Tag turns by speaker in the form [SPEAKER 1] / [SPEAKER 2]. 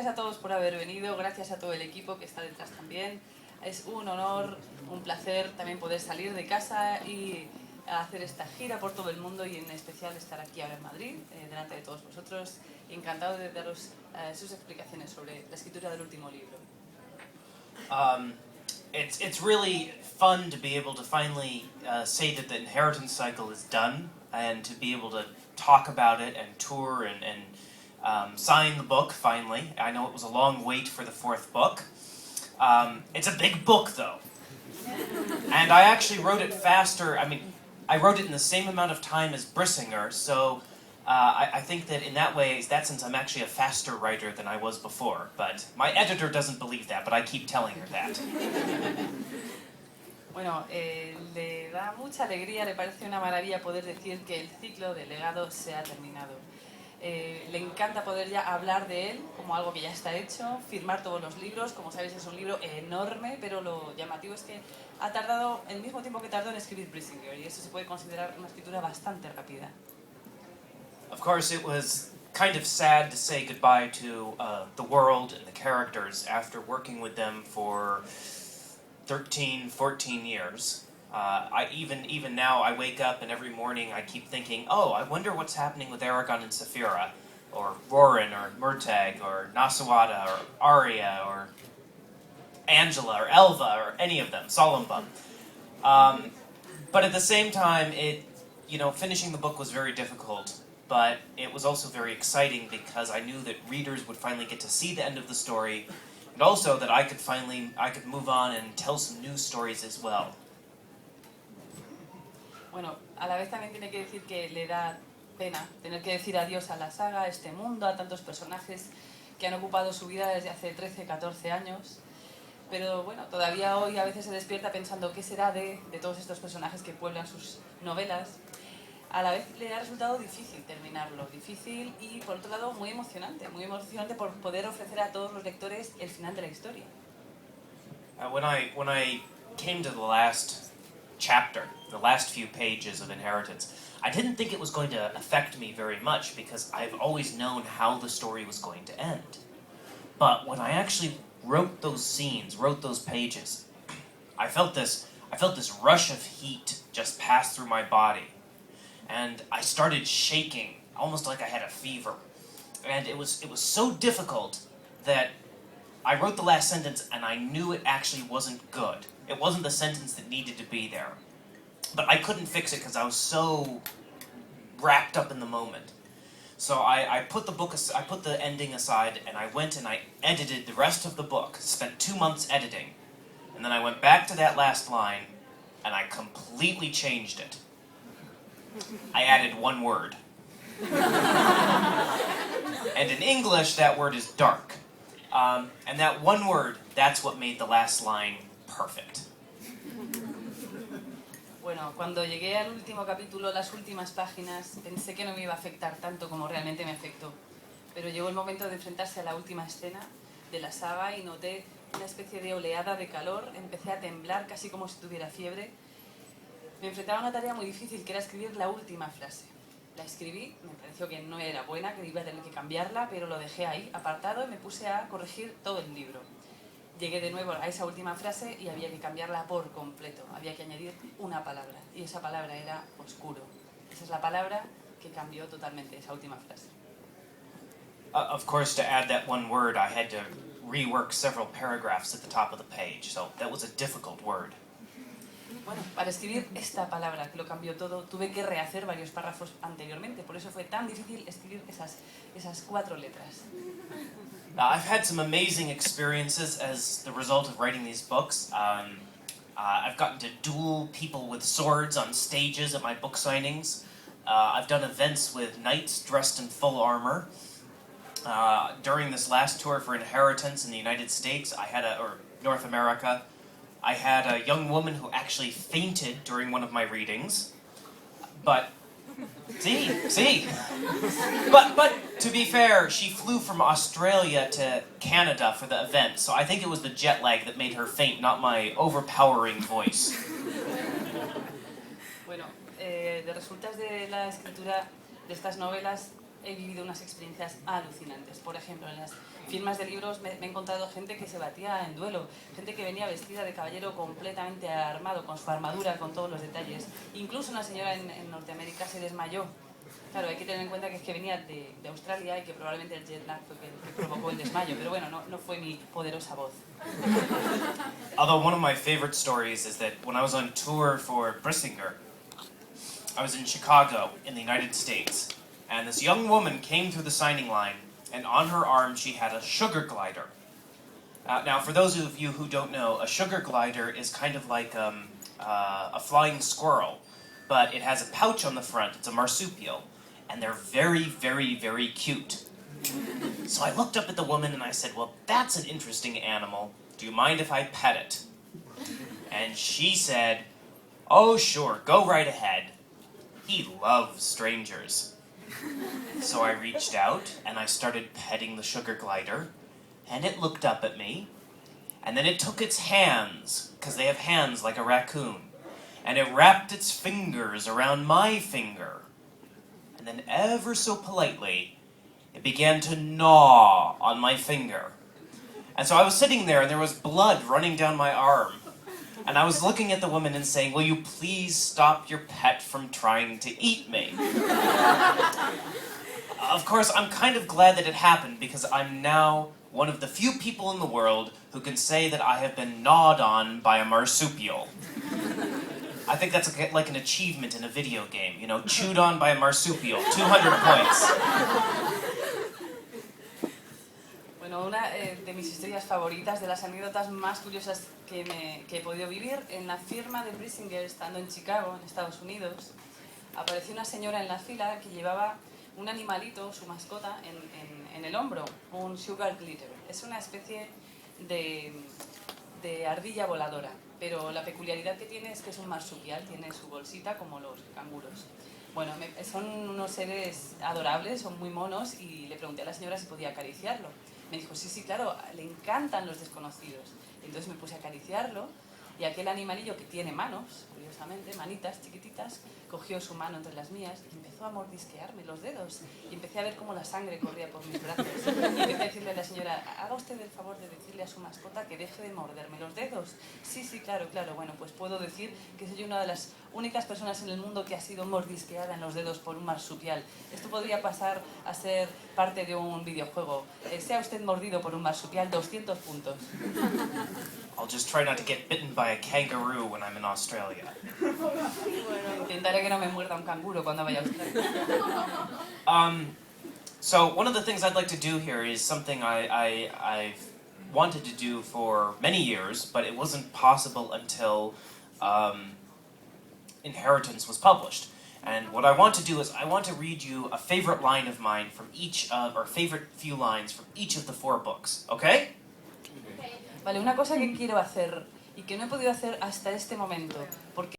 [SPEAKER 1] gracias a todos por haber venido, gracias a todo el equipo que está detrás también. Es un honor, un placer también poder salir de casa y hacer esta gira por todo el mundo y en especial estar aquí ahora en Madrid, delante de todos vosotros. Encantado de daros sus explicaciones sobre la escritura del último libro.
[SPEAKER 2] It's really fun to be able to finally say that the inheritance cycle is done and to be able to talk about it and tour and sign the book finally. I know it was a long wait for the fourth book. It's a big book though. And I actually wrote it faster. I mean, I wrote it in the same amount of time as Brissinger, so I think that in that way, that sense, I'm actually a faster writer than I was before. But my editor doesn't believe that, but I keep telling her that.
[SPEAKER 1] Bueno, le da mucha alegría, le parece una maravilla poder decir que el ciclo de Legado se ha terminado. Le encanta poder ya hablar de él como algo que ya está hecho, firmar todos los libros. Como sabéis, es un libro enorme, pero lo llamativo es que ha tardado el mismo tiempo que tardó en escribir Brissinger, y eso se puede considerar una escritura bastante rápida.
[SPEAKER 2] Of course, it was kind of sad to say goodbye to the world and the characters after working with them for 13, 14 years. Even now, I wake up and every morning I keep thinking, oh, I wonder what's happening with Aragon and Saphira, or Roran, or Murtagh, or Nasawada, or Arya, or Angela, or Elva, or any of them, Solumbun. But at the same time, finishing the book was very difficult. But it was also very exciting because I knew that readers would finally get to see the end of the story, and also that I could move on and tell some new stories as well.
[SPEAKER 1] Bueno, a la vez también tiene que decir que le da pena tener que decir adiós a la saga, a este mundo, a tantos personajes que han ocupado su vida desde hace 13, 14 años. Pero bueno, todavía hoy a veces se despierta pensando qué será de todos estos personajes que pueblan sus novelas. A la vez le ha resultado difícil terminarlo, difícil y por otro lado muy emocionante por poder ofrecer a todos los lectores el final de la historia.
[SPEAKER 2] When I came to the last chapter, the last few pages of Inheritance, I didn't think it was going to affect me very much because I've always known how the story was going to end. But when I actually wrote those scenes, wrote those pages, I felt this rush of heat just pass through my body. And I started shaking, almost like I had a fever. And it was so difficult that I wrote the last sentence and I knew it actually wasn't good. It wasn't the sentence that needed to be there. But I couldn't fix it because I was so wrapped up in the moment. So I put the ending aside and I went and I edited the rest of the book, spent 2 months editing. And then I went back to that last line and I completely changed it. I added one word. And in English, that word is dark. And that one word, that's what made the last line perfect.
[SPEAKER 1] Bueno, cuando llegué al último capítulo, las últimas páginas, pensé que no me iba a afectar tanto como realmente me afectó. Pero llegó el momento de enfrentarse a la última escena de la saga y noté una especie de oleada de calor. Empecé a temblar casi como si tuviera fiebre. Me enfrentaba a una tarea muy difícil, que era escribir la última frase. La escribí, me pareció que no era buena, que iba a tener que cambiarla, pero lo dejé ahí, apartado, y me puse a corregir todo el libro. Llegué de nuevo a esa última frase y había que cambiarla por completo. Había que añadir una palabra, y esa palabra era oscuro. Esa es la palabra que cambió totalmente esa última frase.
[SPEAKER 2] Of course, to add that one word, I had to rework several paragraphs at the top of the page, so that was a difficult word.
[SPEAKER 1] Bueno, para escribir esta palabra que lo cambió todo, tuve que rehacer varios párrafos anteriormente. Por eso fue tan difícil escribir esas 4 letras.
[SPEAKER 2] Now, I've had some amazing experiences as the result of writing these books. I've gotten to duel people with swords on stages at my book signings. I've done events with knights dressed in full armor. During this last tour for Inheritance in the United States, or North America, I had a young woman who actually fainted during one of my readings. But, But to be fair, she flew from Australia to Canada for the event, so I think it was the jet lag that made her faint, not my overpowering voice.
[SPEAKER 1] Bueno, de resultas de la escritura de estas novelas he vivido unas experiencias alucinantes. Por ejemplo, en las firmas de libros me he encontrado gente que se batía en duelo, gente que venía vestida de caballero completamente armado, con su armadura, con todos los detalles. Incluso una señora en Norteamérica se desmayó. Claro, hay que tener en cuenta que es que venía de Australia y que probablemente el jet lag fue que provocó el desmayo, pero bueno, no fue mi poderosa voz.
[SPEAKER 2] Although one of my favorite stories is that when I was on tour for Brissinger, I was in Chicago in the United States, and this young woman came through the signing line, and on her arm she had a sugar glider. Now, for those of you who don't know, a sugar glider is kind of like a flying squirrel, but it has a pouch on the front. It's a marsupial, and they're very, very, very cute. So I looked up at the woman and I said, well, that's an interesting animal. Do you mind if I pet it? And she said, oh, sure, go right ahead. He loves strangers. So I reached out and I started petting the sugar glider, and it looked up at me, and then it took its hands, because they have hands like a raccoon, and it wrapped its fingers around my finger, and then ever so politely, it began to gnaw on my finger. And so I was sitting there and there was blood running down my arm. And I was looking at the woman and saying, will you please stop your pet from trying to eat me? Of course, I'm kind of glad that it happened because I'm now one of the few people in the world who can say that I have been gnawed on by a marsupial. I think that's like an achievement in a video game, you know, chewed on by a marsupial, 200 points.
[SPEAKER 1] Bueno, una de mis historias favoritas, de las anécdotas más curiosas que he podido vivir, en la firma de Brissinger, estando en Chicago, en Estados Unidos, apareció una señora en la fila que llevaba un animalito, su mascota, en el hombro, un sugar glider. Es una especie de ardilla voladora, pero la peculiaridad que tiene es que es un marsupial, tiene su bolsita como los canguros. Bueno, son unos seres adorables, son muy monos, y le pregunté a la señora si podía acariciarlo. Me dijo, sí, sí, claro, le encantan los desconocidos. Entonces me puse a acariciarlo, y aquel animalillo que tiene manos, curiosamente, manitas chiquititas, cogió su mano entre las mías y empezó a mordisquearme los dedos. Y empecé a ver cómo la sangre corría por mis brazos. Y empecé a decirle a la señora, haga usted el favor de decirle a su mascota que deje de morderme los dedos. Sí, sí, claro, claro. Bueno, pues puedo decir que soy una de las únicas personas en el mundo que ha sido mordisqueada en los dedos por un marsupial. Esto podría pasar a ser parte de un videojuego. Sea usted mordido por un marsupial, 200 puntos.
[SPEAKER 2] I'll just try not to get bitten by a kangaroo when I'm in Australia.
[SPEAKER 1] Bueno, intentaré que no me muerda un canguro cuando vaya a Australia.
[SPEAKER 2] So one of the things I'd like to do here is something I've wanted to do for many years, but it wasn't possible until Inheritance was published. And what I want to do is I want to read you a favorite line of mine from each of, or favorite few lines from each of the 4 books, okay?
[SPEAKER 1] Vale, una cosa que quiero hacer y que no he podido hacer hasta este momento, porque